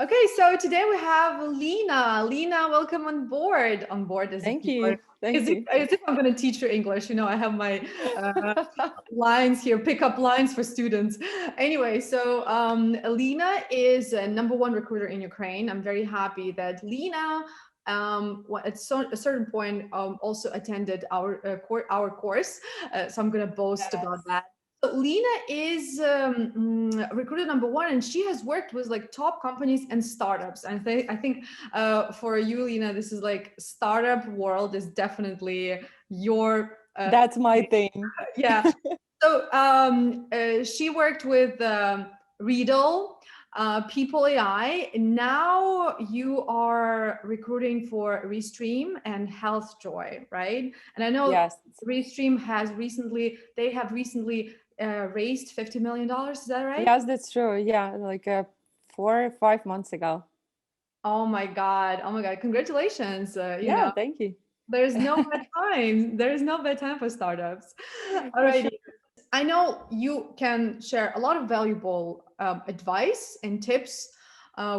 Okay, so today we have Lina. Lina, welcome on board. On board as if Thank you are, you. Thank you. as if I'm going to teach you English. I have my lines here, pick up lines for students. Anyway, so Lina is a #1 recruiter in Ukraine. I'm very happy that Lina, at a certain point, also attended our course. So I'm going to boast about Yes. that. So Lina is recruiter #1, and she has worked with like top companies and startups. And I think for you, Lina, this is like startup world is definitely your That's my thing. yeah. So she worked with Readdle, People.ai. Now you are recruiting for Restream and HealthJoy, right? And I know Yes. Restream they have recently raised $50 million. Is that right? Yes, that's true. Yeah, like 4 or 5 months ago. Oh my God. Oh my God. Congratulations. Yeah, thank you. There's no bad time. There is no bad time for startups. For sure. Alrighty. I know you can share a lot of valuable advice and tips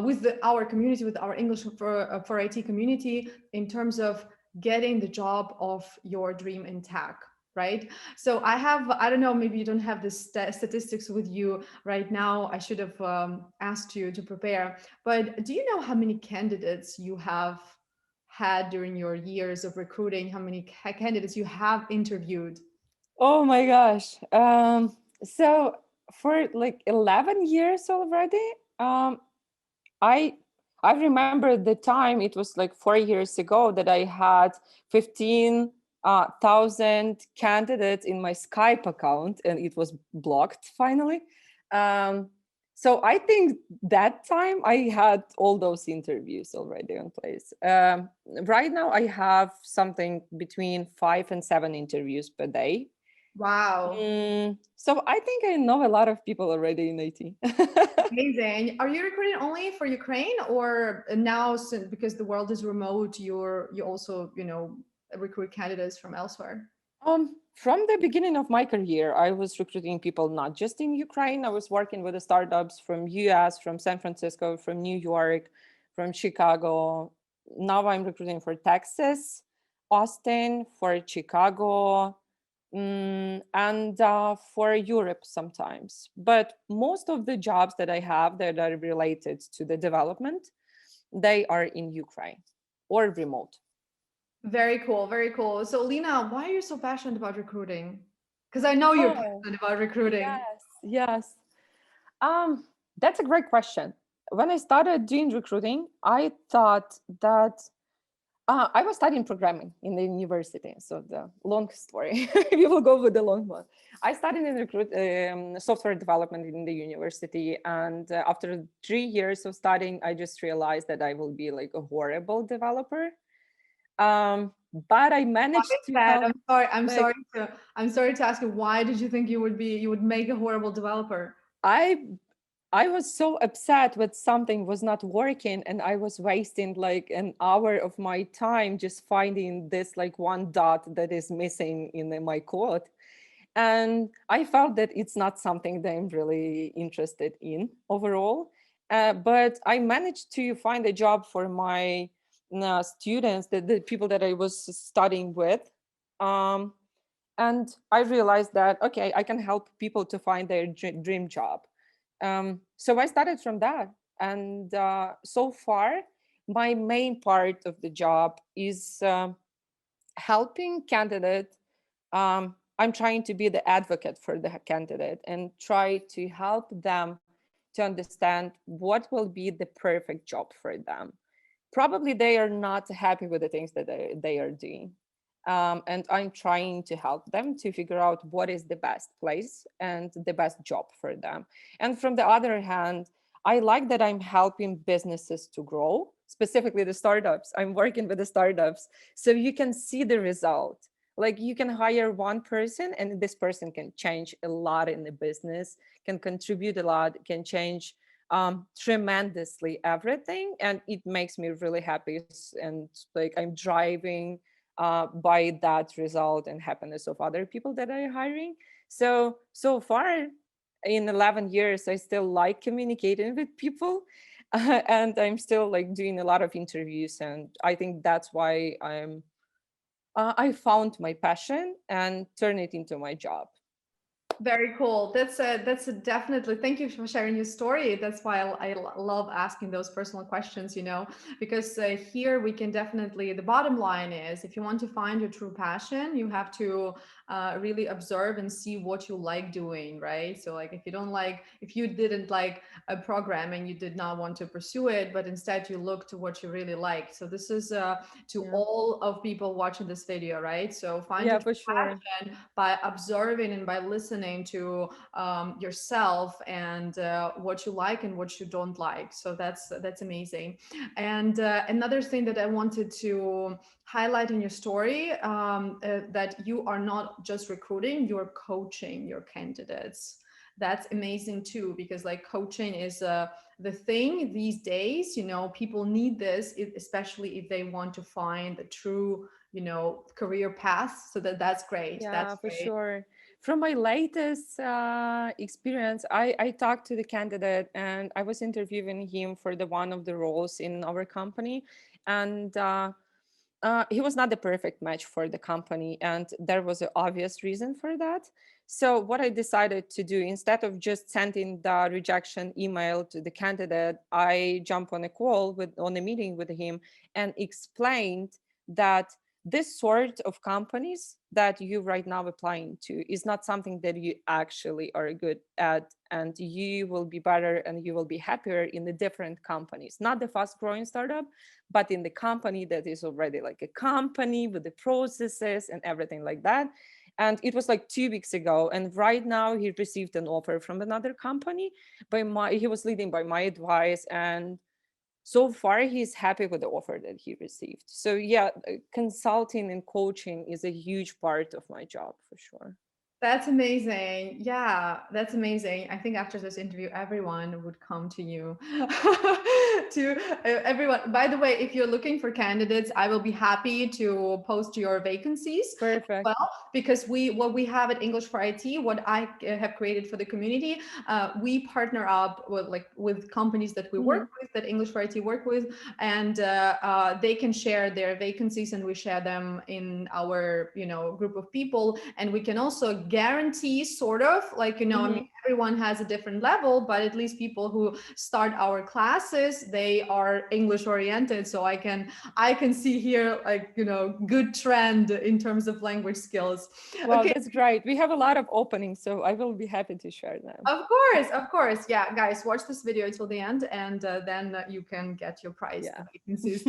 with our community, with our English for IT community, in terms of getting the job of your dream in tech, right? So I don't know, maybe you don't have the statistics with you right now. I should have asked you to prepare, but do you know how many candidates you have had during your years of recruiting? How many candidates you have interviewed? Oh my gosh. So for like 11 years already, I I remember the time, it was like 4 years ago, that I had 15,000 candidates in my Skype account, and it was blocked finally. Um, so I think that time I had all those interviews already in place. Right now I have something between 5 and 7 interviews per day. Wow. So I think I know a lot of people already in IT. Amazing. Are you recruiting only for Ukraine, or now, since because the world is remote, you also, recruit candidates from elsewhere? From the beginning of my career, I was recruiting people not just in Ukraine. I was working with the startups from US, from San Francisco, from New York, from Chicago. Now I'm recruiting for Texas, Austin, for Chicago, and for Europe sometimes. But most of the jobs that I have that are related to the development, they are in Ukraine or remote. Very cool. Very cool. So, Lina, why are you so passionate about recruiting? Because I know you're Oh, passionate about recruiting. yes, yes. Um, that's a great question. When I started doing recruiting, I thought that I was studying programming in the university. So the long story, we will go with the long one. I studied in software development in the university, and after 3 years of studying, I just realized that I will be like a horrible developer. But I Why managed is to that? help. Like I'm sorry to ask you. Why did you think you would make a horrible developer? I I was so upset with something was not working, and I was wasting like an hour of my time just finding this like one dot that is missing in my code. And I felt that it's not something that I'm really interested in overall. But I managed to find a job for my students, the people that I was studying with. Um, and I realized that, okay, I can help people to find their dream job. So I started from that. And so far, my main part of the job is helping candidate. I'm trying to be the advocate for the candidate and try to help them to understand what will be the perfect job for them. Probably they are not happy with the things that they are doing. And I'm trying to help them to figure out what is the best place and the best job for them. And from the other hand, I like that I'm helping businesses to grow, specifically the startups. I'm working with the startups. So you can see the result. Like you can hire one person and this person can change a lot in the business, can contribute a lot, can change tremendously everything. And it makes me really happy. And like I'm driving by that result and happiness of other people that are hiring. So far in 11 years, I still like communicating with people. And I'm still like doing a lot of interviews, and I think that's why I found my passion and turn it into my job. Very cool. That's a definitely. Thank you for sharing your story. That's why love asking those personal questions. Because here we can definitely. The bottom line is, if you want to find your true passion, you have to really observe and see what you like doing, right? So like, if you didn't like a program and you did not want to pursue it, but instead you look to what you really like. So this is to Yeah. all of people watching this video, right? So find Yeah, your for sure. passion by observing and by listening to yourself and what you like and what you don't like. So that's amazing. And another thing that I wanted to highlight in your story, that you are not just recruiting, you're coaching your candidates. That's amazing too, because like coaching is the thing these days. People need this, especially if they want to find a true career path. So that's great. That's Yeah, for great. sure. From my latest experience, I talked to the candidate and I was interviewing him for the one of the roles in our company. And he was not the perfect match for the company. And there was an obvious reason for that. So what I decided to do, instead of just sending the rejection email to the candidate, I jumped on on a meeting with him and explained that this sort of companies that you right now applying to is not something that you actually are good at, and you will be better and you will be happier in the different companies, not the fast growing startup, but in the company that is already like a company with the processes and everything like that. And it was like 2 weeks ago, and right now he received an offer from another company he was leading by my advice, and so far he's happy with the offer that he received. So yeah, consulting and coaching is a huge part of my job for sure. That's amazing. Yeah, that's amazing. I think after this interview, everyone would come to you. To everyone. By the way, if you're looking for candidates, I will be happy to post your vacancies as Perfect. well, because what we have at English for IT, what I have created for the community, we partner up with companies that we Hmm. work with, that English for IT work with, and they can share their vacancies, and we share them in our group of people, and we can also guarantee, sort of like, I Hmm. mean, everyone has a different level, but at least people who start our classes, they are English oriented. So I can see here, like, good trend in terms of language skills. Well, Okay. that's great. We have a lot of openings, so I will be happy to share them. Of course. Yeah, guys, watch this video until the end, and then you can get your prize, the Yeah. vacancies.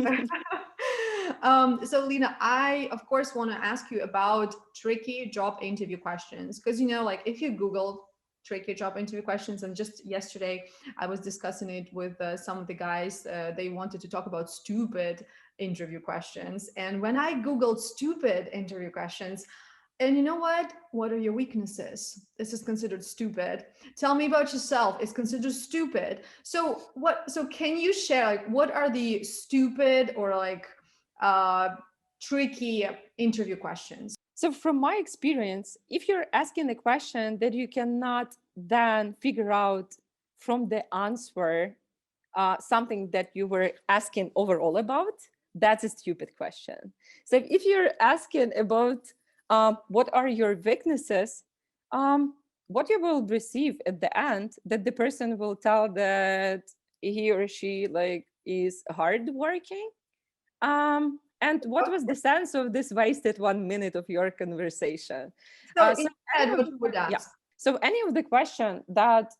So Lina, I of course want to ask you about tricky job interview questions, because like, if you Google tricky job interview questions, and just yesterday I was discussing it with some of the guys. They wanted to talk about stupid interview questions, and when I Googled stupid interview questions, and you know what? What are your weaknesses? This is considered stupid. Tell me about yourself. It's considered stupid. So can you share, like, what are the stupid or like tricky interview questions? So, from my experience, if you're asking a question that you cannot then figure out from the answer something that you were asking overall about, that's a stupid question. So, if you're asking about what are your weaknesses, um, what you will receive at the end, that the person will tell that he or she like is hardworking, and what was the sense of this wasted 1 minute of your conversation? So So instead, what you would yeah, ask? so any of the question that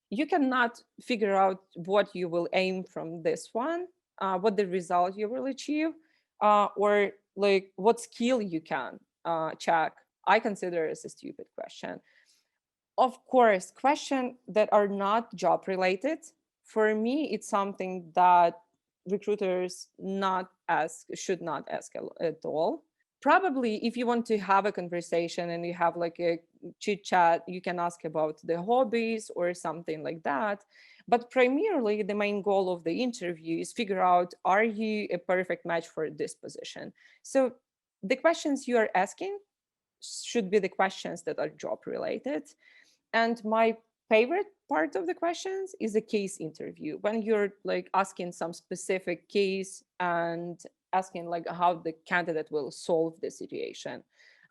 you cannot figure out what you will aim from this one, what the result you will achieve, or like what skill you can check, I consider as a stupid question. Of course, questions that are not job related, for me, it's something that recruiters not ask should not ask at all. Probably if you want to have a conversation and you have like a chit chat, you can ask about the hobbies or something like that. But primarily the main goal of the interview is figure out, are you a perfect match for this position? So the questions you are asking should be the questions that are job related. And my favorite part of the questions is the case interview, when you're like asking some specific case and asking like how the candidate will solve the situation.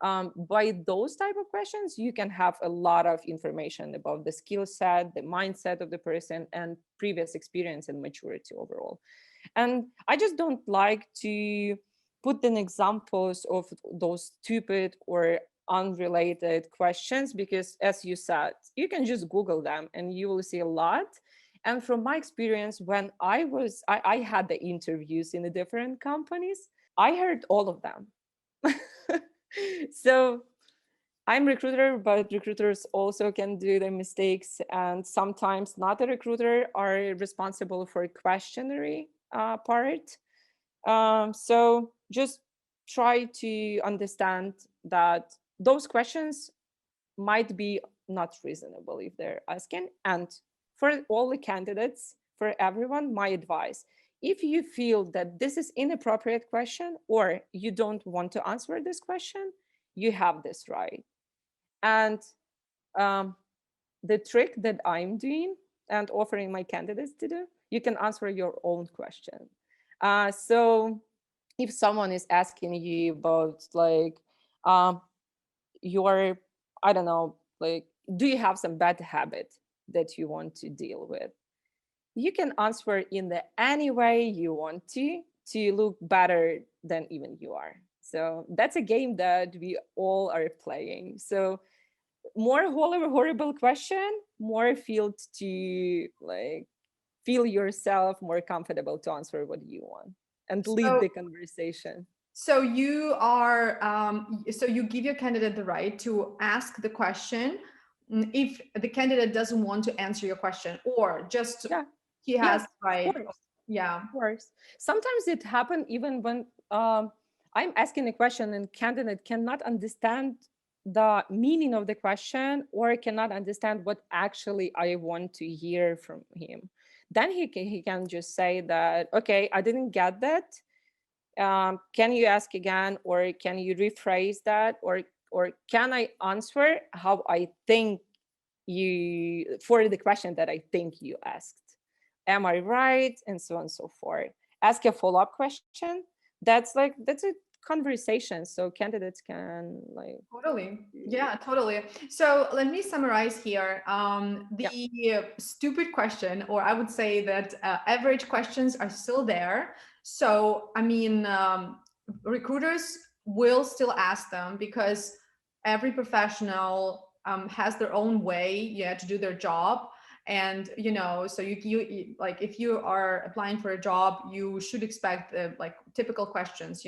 By those type of questions, you can have a lot of information about the skill set, the mindset of the person, and previous experience and maturity overall. And I just don't like to put in examples of those stupid or unrelated questions, because as you said, you can just Google them and you will see a lot. And from my experience, when I had the interviews in the different companies, I heard all of them. So I'm recruiter, but recruiters also can do their mistakes, and sometimes not a recruiter are responsible for questionnaire part. So just try to understand that those questions might be not reasonable if they're asking. And for all the candidates, for everyone, my advice: if you feel that this is inappropriate question or you don't want to answer this question, you have this right. And um, the trick that I'm doing and offering my candidates to do, you can answer your own question. So if someone is asking you about like your, I don't know, like, do you have some bad habit that you want to deal with? You can answer in the any way you want to look better than even you are. So that's a game that we all are playing. So more horrible question, more feel to like feel yourself more comfortable to answer what you want and lead So the conversation. So you are, so you give your candidate the right to ask the question if the candidate doesn't want to answer your question, or just Yeah, he yeah, has the of right. course, Yeah. of course. Sometimes it happen even when I'm asking a question and candidate cannot understand the meaning of the question or cannot understand what actually I want to hear from him. Then he can just say that, okay, I didn't get that. Can you ask again, or can you rephrase that, or can I answer how I think you for the question that I think you asked? Am I right? And so on and so forth. Ask a follow-up question. That's a conversation, so candidates can like. Totally. Yeah, totally. So let me summarize here. Yeah, The stupid question, or I would say that average questions are still there. So, I mean, recruiters will still ask them because every professional has their own way, yeah, to do their job. And so like if you are applying for a job, you should expect like typical questions,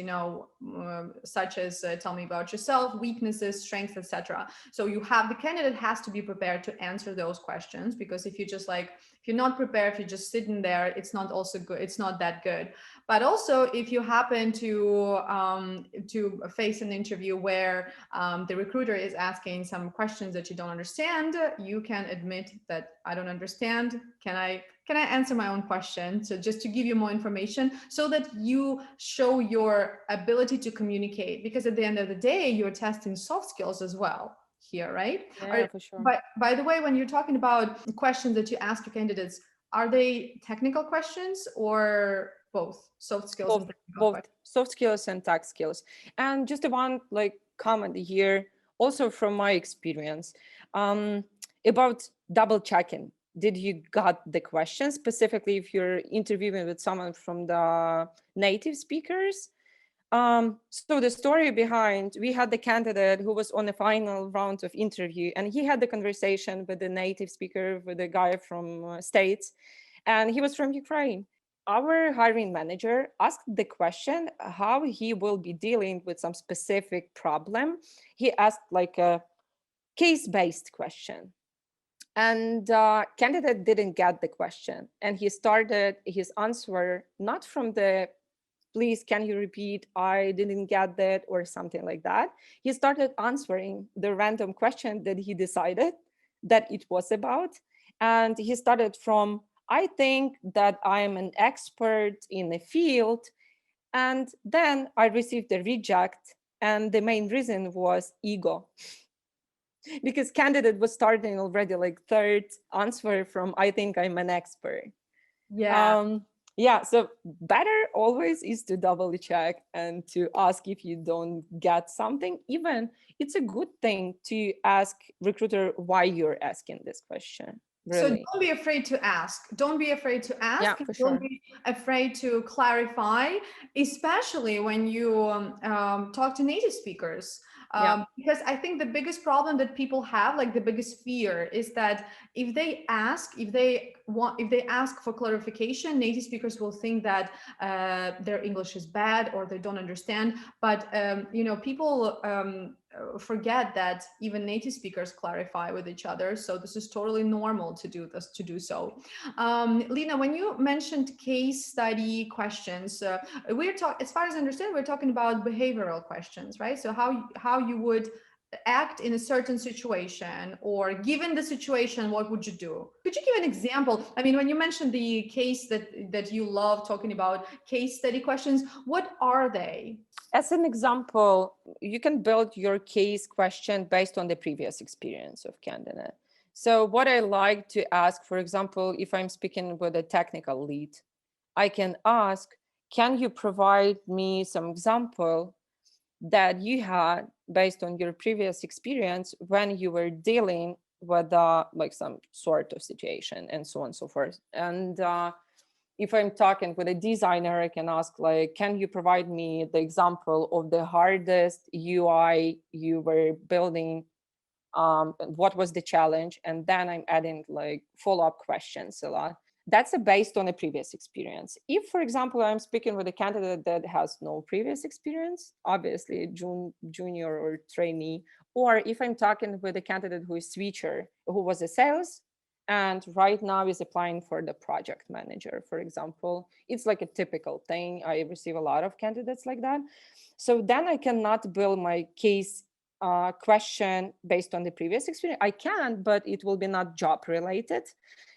such as tell me about yourself, weaknesses, strengths, etc. So you have the candidate has to be prepared to answer those questions, because if you're not prepared, if you're just sitting there, it's not also good, it's not that good. But also, if you happen to face an interview where the recruiter is asking some questions that you don't understand, you can admit that I don't understand. Can I answer my own question? So just to give you more information, so that you show your ability to communicate, because at the end of the day, you're testing soft skills as well here, right? yeah, for sure. But by the way, when you're talking about questions that you ask your candidates, are they technical questions or both soft skills and both technical both questions? soft skills and tech skills. And just one like comment here, also from my experience, um, about double checking. Did you got the question, specifically if you're interviewing with someone from the native speakers? So the story behind, we had the candidate who was on the final round of interview, and he had the conversation with the native speaker, with the guy from States, and he was from Ukraine. Our hiring manager asked the question how he will be dealing with some specific problem. He asked like a case-based question, and candidate didn't get the question, and he started his answer not from the please can you repeat, I didn't get that, or something like that. He started answering the random question that he decided that it was about, and he started from I think that I am an expert in the field, and then I received a reject, and the main reason was ego. because candidate was starting already like third answer from I think I'm an expert. Yeah. Yeah, so better always is to double check and to ask if you don't get something. Even it's a good thing to ask recruiter why you're asking this question. So Really. don't be afraid to ask. Don't be afraid to Yeah, ask. for Don't sure. be afraid to clarify, especially when you talk to native speakers. Yeah. Because I think the biggest problem that people have, like the biggest fear, is that if they ask for clarification, native speakers will think that their English is bad or they don't understand. But people forget that even native speakers clarify with each other, so this is totally normal to do so. Lina, when you mentioned case study questions, we're talking, as far as I understand, we're talking about behavioral questions, right? So how you would act in a certain situation, or given the situation, what would you do? Could you give an example? I mean, when you mentioned the case that you love talking about, case study questions, what are they? As an example, you can build your case question based on the previous experience of candidate. So what I like to ask, for example, if I'm speaking with a technical lead, I can ask, can you provide me some example that you had based on your previous experience when you were dealing with like some sort of situation, and so on and so forth. And if I'm talking with a designer, I can ask like, can you provide me the example of the hardest UI you were building? What was the challenge? And then I'm adding like follow-up questions a lot. That's based on a previous experience. If, for example, I'm speaking with a candidate that has no previous experience, obviously junior or trainee, or if I'm talking with a candidate who is switcher, who was a sales and right now is applying for the project manager, for example, it's like a typical thing. I receive a lot of candidates like that. So then I cannot build my case question based on the previous experience. I can, but it will be not job related.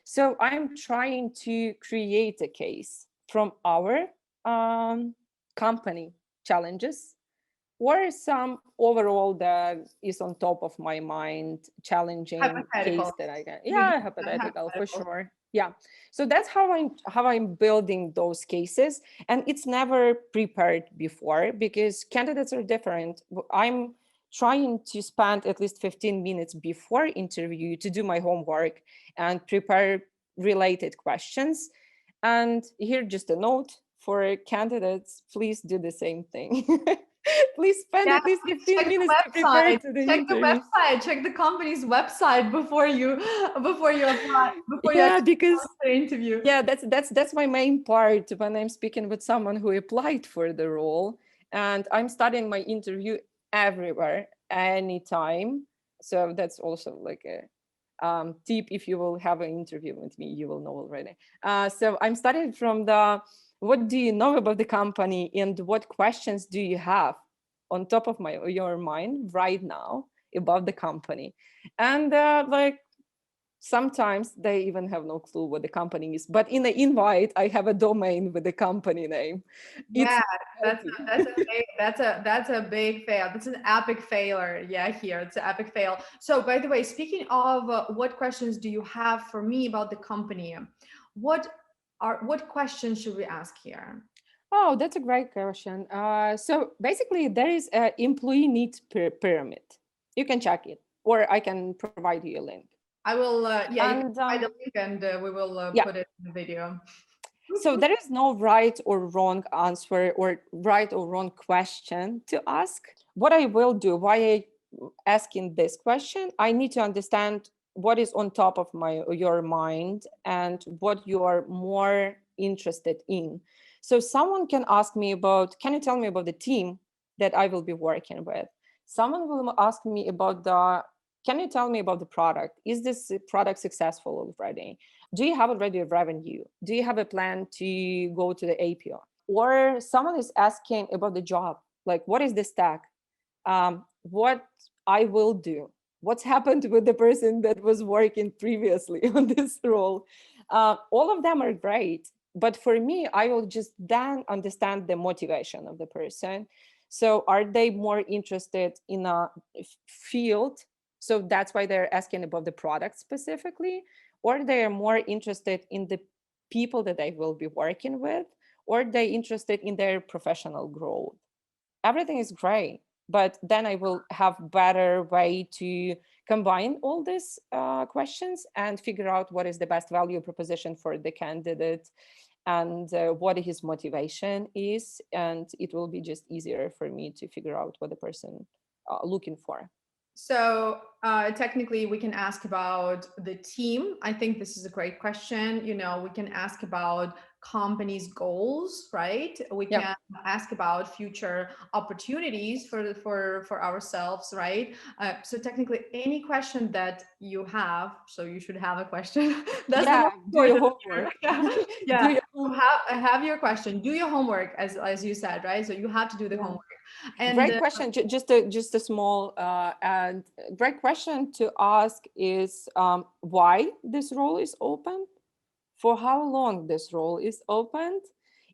So I'm trying to create a case from our company challenges, or some overall that is on top of my mind, challenging case Hypothetical. that I can. We do Yeah, hypothetical for hypothetical. sure. Yeah. So that's how I'm building those cases, and it's never prepared before because candidates are different. I'm trying to spend at least 15 minutes before interview to do my homework and prepare related questions. And here just a note for candidates, please do the same thing. Please spend Yeah, at least please 15 check the minutes to prepare website. to the Check the interview. website. Check the company's website before you apply, before you Yeah, actually because come to the interview. yeah, that's my main part when I'm speaking with someone who applied for the role, and I'm studying my interview everywhere, anytime. So that's also like a tip. If you will have an interview with me, you will know already. So I'm studying from the what do you know about the company and what questions do you have on top of your mind right now about the company, and like sometimes they even have no clue what the company is, but in the invite I have a domain with the company name. It's Yeah, that's healthy. that's a big fail. That's an epic failure. Yeah, here it's an epic fail. So, by the way, speaking of what questions do you have for me about the company? What what questions should we ask here? Oh, that's a great question. So basically there is a employee needs pyramid. You can check it, or I can provide you a link. I will. Yeah, you can And provide the link, and we will yeah, put it in the video. so there is no right or wrong answer or right or wrong question to ask. What I will do, why I asking this question, I need to understand what is on top of your mind and what you are more interested in. So someone can ask me about, can you tell me about the team that I will be working with? Someone will ask me about can you tell me about the product? Is this product successful already? Do you have already a revenue? Do you have a plan to go to the APO? Or someone is asking about the job, like what is the stack? What I will do, what's happened with the person that was working previously on this role. All of them are great, but for me, I will just then understand the motivation of the person. So are they more interested in a field So that's why they're asking about the product specifically, or they are more interested in the people that they will be working with, or they're interested in their professional growth. Everything is great, but then I will have better way to combine all these questions and figure out what is the best value proposition for the candidate, and what his motivation is, and it will be just easier for me to figure out what the person looking for. So technically, we can ask about the team. I think this is a great question. You know, we can ask about companies' goals, right? We Yeah. can ask about future opportunities for ourselves, right? So technically, any question that you have, so you should have a question. That's the Yeah, most do your important homework. here. Do Yeah, your so have your question. Do your homework, as you said, right? So you have to do the Yeah. homework. And Great question. Just a small and great question to ask is why this role is open, for how long this role is opened.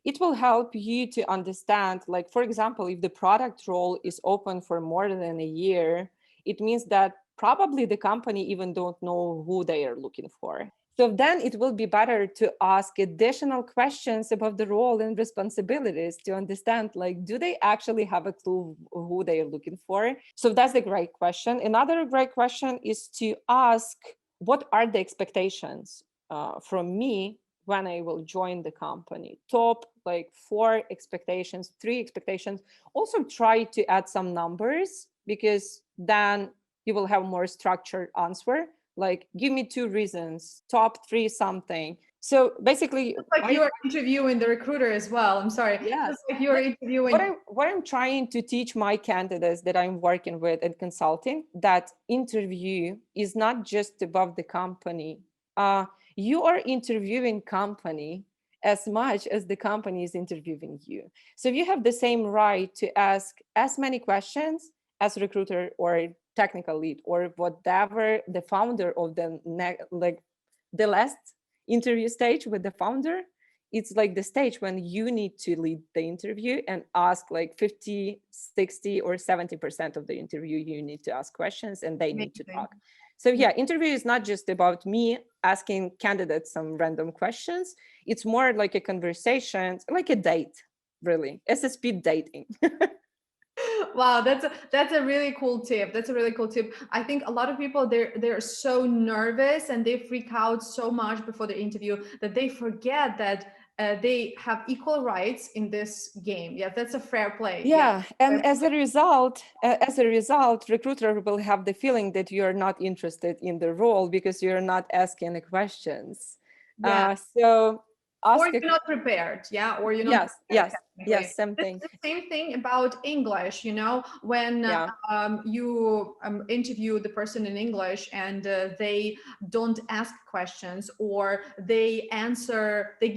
It will help you to understand, like, for example, if the product role is open for more than a year, it means that probably the company even don't know who they are looking for. So then it will be better to ask additional questions about the role and responsibilities to understand, like, do they actually have a clue who they are looking for? So that's a great question. Another great question is to ask, what are the expectations from me when I will join the company? Top like 4 expectations, 3 expectations. Also try to add some numbers, because then you will have more structured answer. Like, give me 2 reasons, top 3 something. So basically, it's like you're interviewing the recruiter as well. I'm sorry. yes, It's like you're interviewing. what I'm trying to teach my candidates that I'm working with and consulting, that interview is not just about the company. You are interviewing company as much as the company is interviewing you. So you have the same right to ask as many questions as recruiter or technical lead or whatever the founder of the like the last interview stage with the founder. It's like the stage when you need to lead the interview and ask like 50, 60, or 70% of the interview. You need to ask questions and they need to Amazing. talk. So yeah, interview is not just about me asking candidates some random questions. It's more like a conversation, like a date, really. It's a speed dating. Wow, that's a really cool tip. That's a really cool tip. I think a lot of people, they're so nervous and they freak out so much before the interview that they forget that they have equal rights in this game. Yeah, that's a fair play. Yeah. Yeah, and as a result, recruiter will have the feeling that you're not interested in the role because you're not asking the questions. Yeah. So Or ask you're not prepared. Yeah. Or you're not yes, prepared yes, technically. yes, same This thing. is the same thing about English, you know, when Yeah, you interview the person in English and they don't ask questions, or they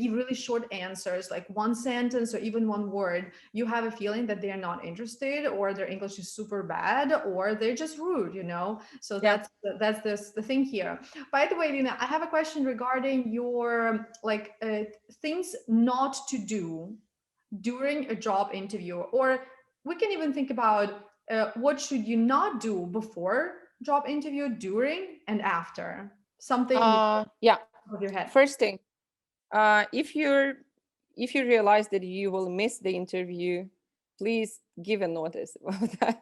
give really short answers, like one sentence or even one word. You have a feeling that they're not interested, or their English is super bad, or they're just rude, you know. So yeah. that's the thing here. By the way, Lina, I have a question regarding your things not to do during a job interview, or we can even think about what should you not do before job interview, during, and after. Something Yeah. of your head. First thing, if you realize that you will miss the interview, please give a notice about that.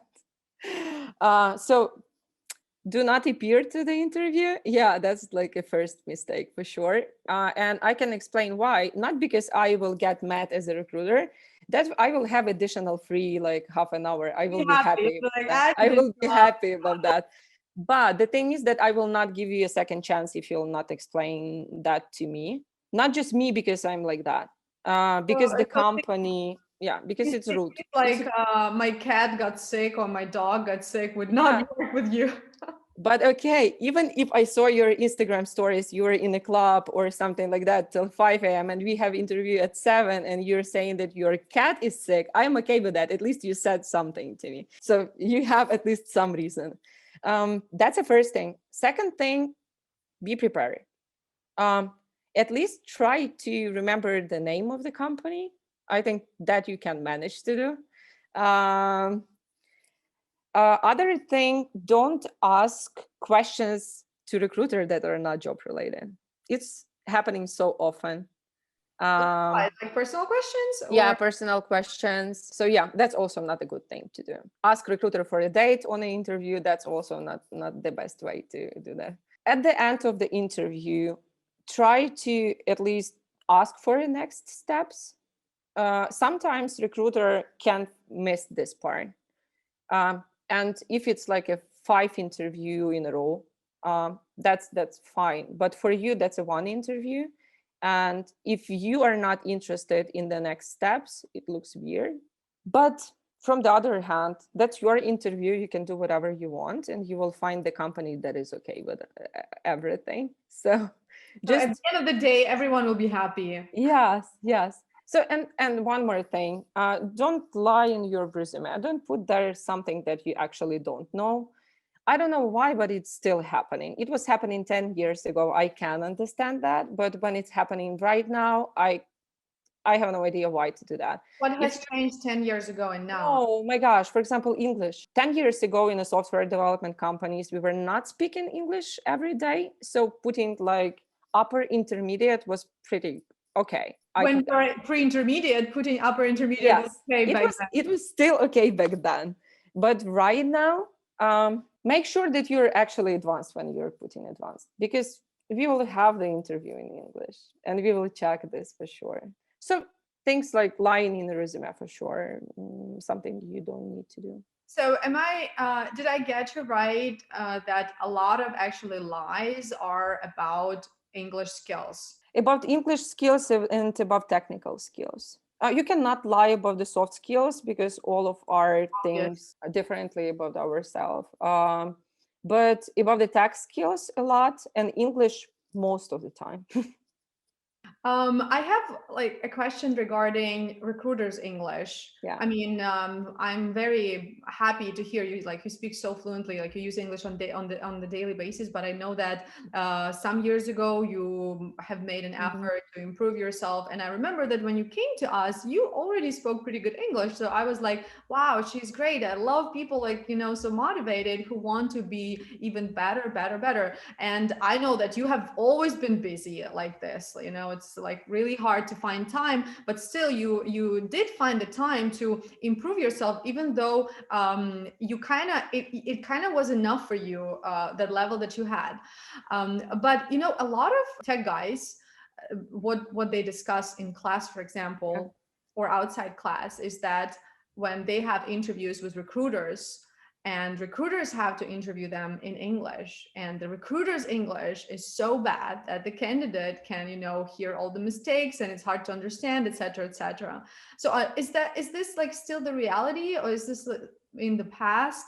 So do not appear to the interview. Yeah, that's like a first mistake for sure. And I can explain why. Not because I will get mad as a recruiter, that I will have additional free like half an hour. I will Be be happy. happy Be about like, that. I I did will be not. happy about that. But the thing is that I will not give you a second chance if you'll not explain that to me. Not just me because I'm like that. Because the So company, yeah, because it's things rude. It's like my cat got sick or my dog got sick would not yeah. work with you. But okay, even if I saw your Instagram stories, you were in a club or something like that till 5 a.m. and we have interview at 7 and you're saying that your cat is sick, I'm okay with that. At least you said something to me. So you have at least some reason. That's the first thing. Second thing, be prepared. Um, at least try to remember the name of the company. I think that you can manage to do. Um, Other thing, don't ask questions to recruiter that are not job related. It's happening so often. Like personal questions? Yeah, Or personal questions. So yeah, that's also not a good thing to do. Ask recruiter for a date on an interview. That's also not the best way to do that. At the end of the interview, try to at least ask for the next steps. Sometimes recruiter can miss this part. And if it's like a 5 interview in a row, that's fine. But for you, that's a 1 interview. And if you are not interested in the next steps, it looks weird. But from the other hand, that's your interview. You can do whatever you want, and you will find the company that is okay with everything. So just at the end of the day, everyone will be happy. yes. So and one more thing, don't lie in your resume. Don't put there something that you actually don't know. I don't know why, but it's still happening. It was happening 10 years ago. I can understand that, but when it's happening right now, I have no idea why to do that. What has changed 10 years ago and now? Oh my gosh, for example, English. 10 years ago in the software development companies, we were not speaking English every day. So putting like upper intermediate was pretty okay. When you're pre-intermediate, putting upper intermediate was Yes, okay back then. it was still okay back then. But right now, make sure that you're actually advanced when you're putting advanced, because we will have the interview in English and we will check this for sure. So things like lying in the resume for sure, something you don't need to do. So did I get you right that a lot of actually lies are about English skills? About English skills and about technical skills. You cannot lie about the soft skills because all of our things are differently about ourselves. But about the tech skills a lot, and English most of the time. I have like a question regarding recruiters English. Yeah. I mean, I'm very happy to hear you, like you speak so fluently, like you use English on the daily basis. But I know that some years ago you have made an effort to improve yourself, and I remember that when you came to us, you already spoke pretty good English. So I was like, wow, she's great. I love people like so motivated who want to be even better, better, better. And I know that you have always been busy like this. It's like really hard to find time, but still you did find the time to improve yourself, even though you kind of it kind of was enough for you, that level that you had. But a lot of tech guys, what they discuss in class, for example, or outside class, is that when they have interviews with recruiters, and recruiters have to interview them in English, and the recruiter's English is so bad that the candidate can hear all the mistakes, and it's hard to understand, etc., etc. So is this like still the reality, or is this in the past?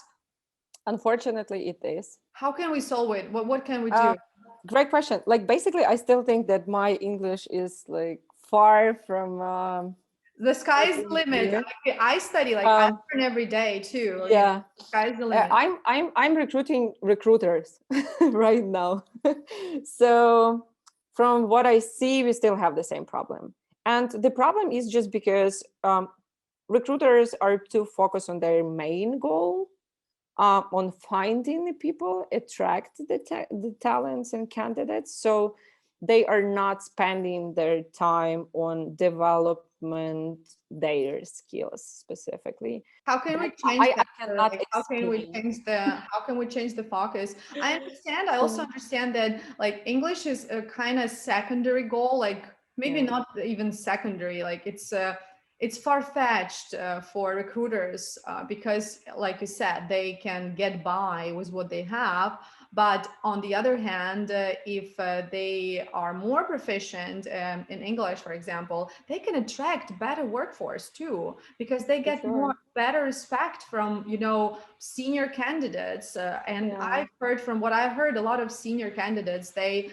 Unfortunately, it is. How can we solve it? What can we do? Great question. Like basically, I still think that my English is like far from the sky's the limit. I study, like I learn every day too. Yeah, sky's the limit. I'm recruiting recruiters right now. So from what I see, we still have the same problem, and the problem is just because recruiters are too focused on their main goal, on finding the people, attract the talents and candidates. So they are not spending their time on development their skills specifically. How can we change that? How can we change the focus? I understand. I also understand that like English is a kind of secondary goal, like maybe not even secondary. Like it's far-fetched for recruiters because, like you said, they can get by with what they have. But on the other hand, if they are more proficient in English, for example, they can attract better workforce too, because they get better respect from senior candidates. And I've heard, from what I heard, a lot of senior candidates, they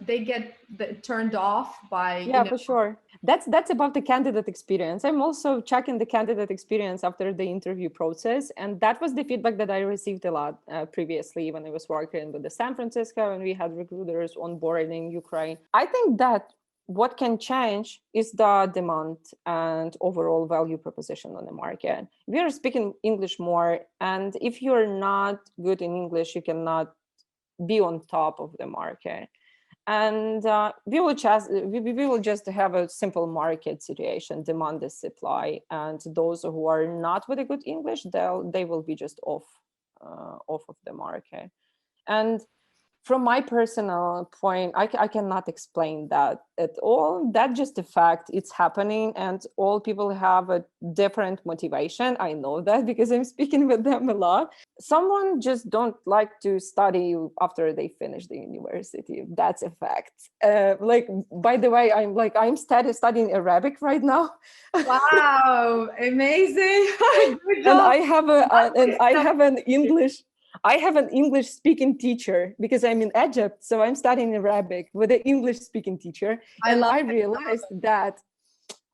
get turned off by for sure. That's about the candidate experience. I'm also checking the candidate experience after the interview process, and that was the feedback that I received a lot previously when I was working with the San Francisco and we had recruiters on board in Ukraine. I think that what can change is the demand and overall value proposition on the market. We are speaking English more, and if you're not good in English, you cannot be on top of the market. And we will just have a simple market situation, demand and supply, and those who are not with a good English, they will be just off of the market. And from my personal point, I cannot explain that at all. That's just a fact. It's happening, and all people have a different motivation. I know that because I'm speaking with them a lot. Someone just don't like to study after they finish the university. That's a fact. Like, by the way, I'm studying Arabic right now. Wow, amazing. Good And job. I have an English speaking teacher because I'm in Egypt. So I'm studying Arabic with an English speaking teacher. And I realized that,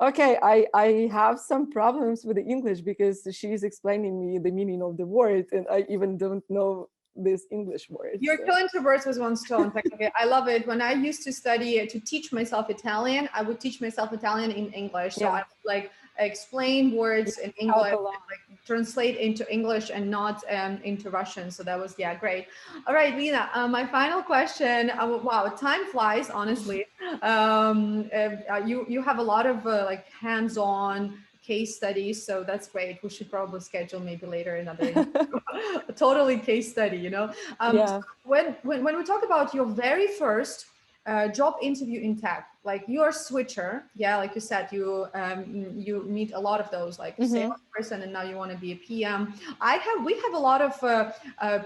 okay, I have some problems with the English because she's explaining me the meaning of the word. And I even don't know this English word. You're killing two birds with one stone. Technically, I love it. When I used to study to teach myself Italian, I would teach myself Italian in English. So I would like explain words in English, and, like translate into English and not into Russian. So that was great. All right, Lina. My final question. Wow, time flies. Honestly, you have a lot of like hands-on case studies, so that's great. We should probably schedule maybe later another totally case study, you know. So when we talk about your very first job interview in tech, like you're a switcher, like you said, you meet a lot of those, like salesperson, and now you want to be a PM. We have a lot of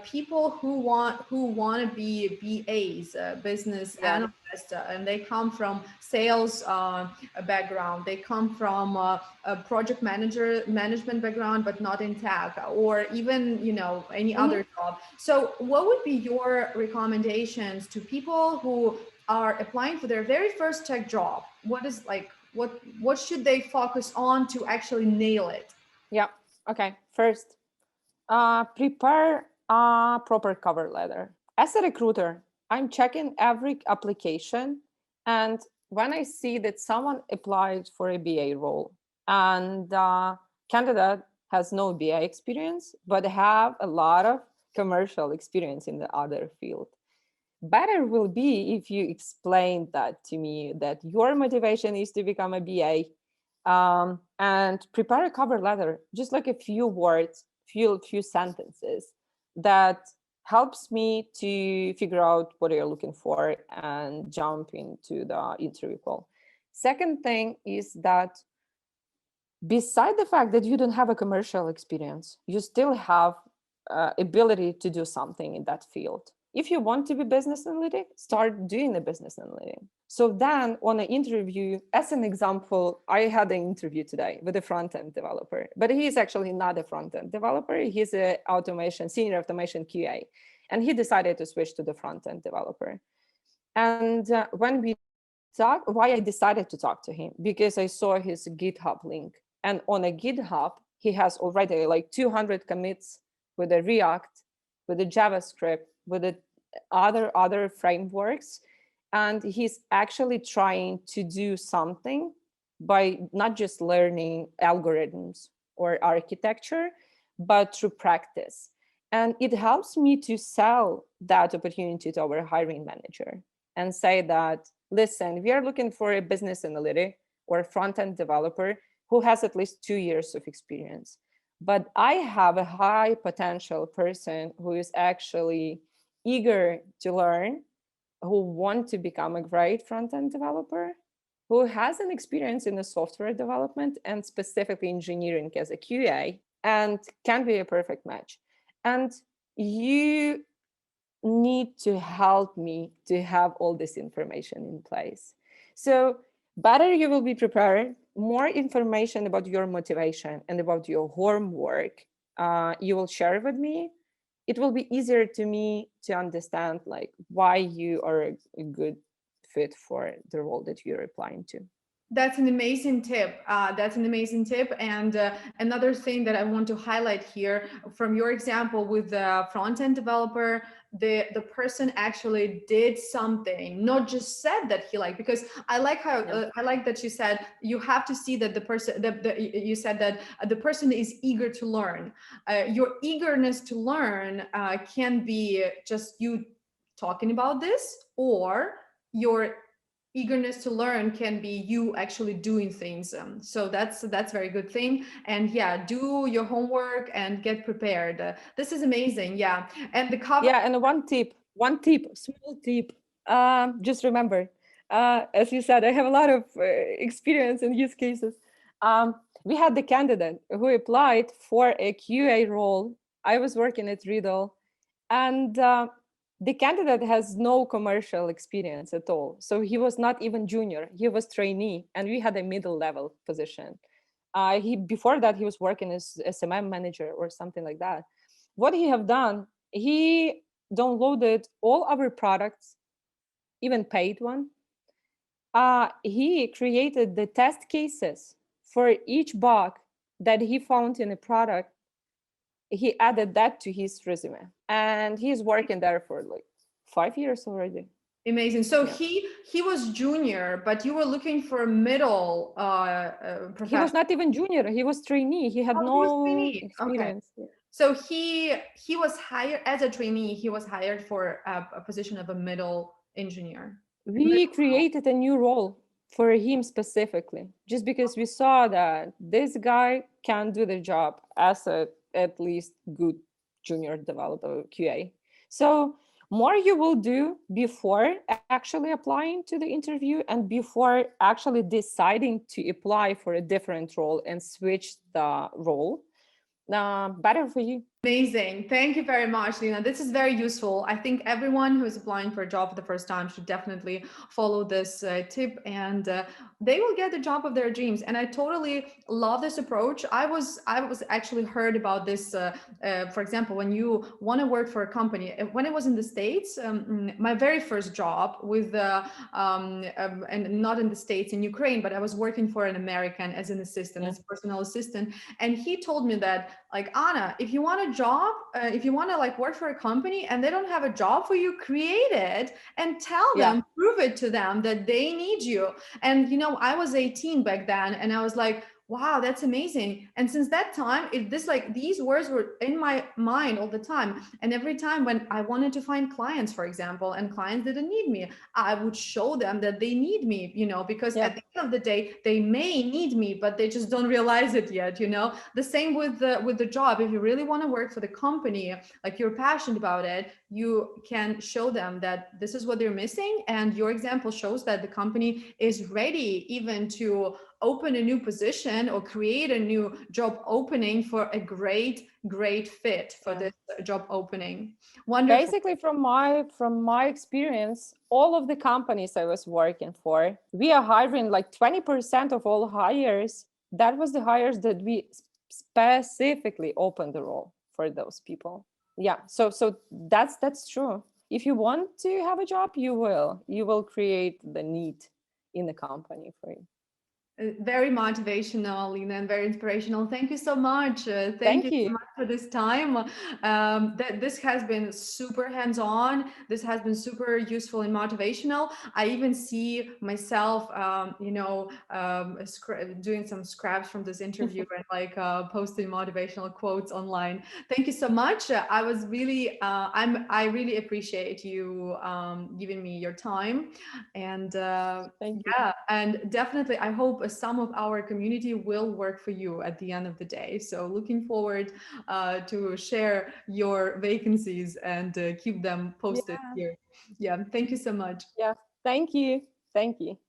people who want to be BAs, business analysts, and they come from sales background. They come from a project management background, but not in tech, or even any other job. So what would be your recommendations to people who are applying for their very first tech job? What should they focus on to actually nail it? Okay, first, prepare a proper cover letter. As a recruiter, I'm checking every application, and when I see that someone applied for a BA role and candidate has no BA experience but have a lot of commercial experience in the other field, better will be if you explain that to me, that your motivation is to become a BA, and prepare a cover letter, just like a few words, few sentences that helps me to figure out what you're looking for and jump into the interview call. Second thing is that beside the fact that you don't have a commercial experience, you still have ability to do something in that field. If you want to be business analytic, start doing the business analytic. So then on an interview, as an example, I had an interview today with a front-end developer, but he's actually not a front-end developer. He's a senior automation QA. And he decided to switch to the front-end developer. And when we talked, why I decided to talk to him, because I saw his GitHub link. And on a GitHub, he has already like 200 commits with a React, with a JavaScript, with the other frameworks. And he's actually trying to do something by not just learning algorithms or architecture, but through practice. And it helps me to sell that opportunity to our hiring manager and say that, listen, we are looking for a business analytic or a front-end developer who has at least 2 years of experience. But I have a high potential person who is actually eager to learn, who want to become a great front-end developer, who has an experience in the software development and specifically engineering as a QA, and can be a perfect match. And you need to help me to have all this information in place. So better you will be prepared, more information about your motivation and about your homework you will share with me. It will be easier to me to understand like why you are a good fit for the role that you're applying to. That's an amazing tip. That's an amazing tip. And another thing that I want to highlight here from your example with the front end developer, the person actually did something, not just said that he liked. Because I like how Yeah. I like that you said you have to see that the person you said that the person is eager to learn. Your eagerness to learn can be just you talking about this, or your eagerness to learn can be you actually doing things. So that's very good thing. And yeah, do your homework and get prepared. This is amazing. Yeah, and the cover. Yeah, and one tip, small tip. Just remember, as you said, I have a lot of experience in use cases. We had the candidate who applied for a QA role. I was working at Readdle, and the candidate has no commercial experience at all. So he was not even junior; he was trainee, and we had a middle level position. He before that he was working as SMM manager or something like that. What he have done, he downloaded all our products, even paid one. He created the test cases for each bug that he found in a product. He added that to his resume, and he's working there for like 5 years already. Amazing. So Yeah, he was junior, but you were looking for a middle he was professional. not even junior. He was trainee. He had Oh, he was no trainee. Okay. experience. Yeah. So he was hired as a trainee. He was hired for a position of a middle engineer. We created a new role for him specifically, just because we saw that this guy can do the job as a at least good junior developer QA. So more you will do before actually applying to the interview and before actually deciding to apply for a different role and switch the role, better for you. Amazing. Thank you very much, Lina. This is very useful. I think everyone who is applying for a job for the first time should definitely follow this tip, and they will get the job of their dreams. And I totally love this approach. I was actually heard about this, for example, when you want to work for a company. When I was in the States, my very first job with, and not in the States, in Ukraine, but I was working for an American as an assistant, Yeah. as a personal assistant. And he told me that, like, Anna, if you want a job, if you want to like work for a company and they don't have a job for you, create it and tell Yeah. them, prove it to them that they need you. And I was 18 back then, and I was like, wow, that's amazing. And since that time, this like these words were in my mind all the time. And every time when I wanted to find clients, for example, and clients didn't need me, I would show them that they need me, because Yeah. at the end of the day, they may need me, but they just don't realize it yet. The same with the job. If you really want to work for the company, like you're passionate about it, you can show them that this is what they're missing. And your example shows that the company is ready even to open a new position or create a new job opening for a great fit for Yeah. this job opening. Wonderful. Basically, from my experience, all of the companies I was working for, we are hiring like 20% of all hires. That was the hires that we specifically opened the role for those people. Yeah, so that's true. If you want to have a job, you will create the need in the company for you. Very motivational, Lina, and very inspirational. Thank you so much. Thank Thank you so you. much for this time. This has been super hands-on. This has been super useful and motivational. I even see myself, doing some scraps from this interview and like posting motivational quotes online. Thank you so much. I really appreciate you giving me your time, and Thank you. yeah, and definitely, I hope some of our community will work for you at the end of the day. So looking forward to share your vacancies and keep them posted Yeah. here. Yeah, thank you so much. Yeah. Thank you. Thank you.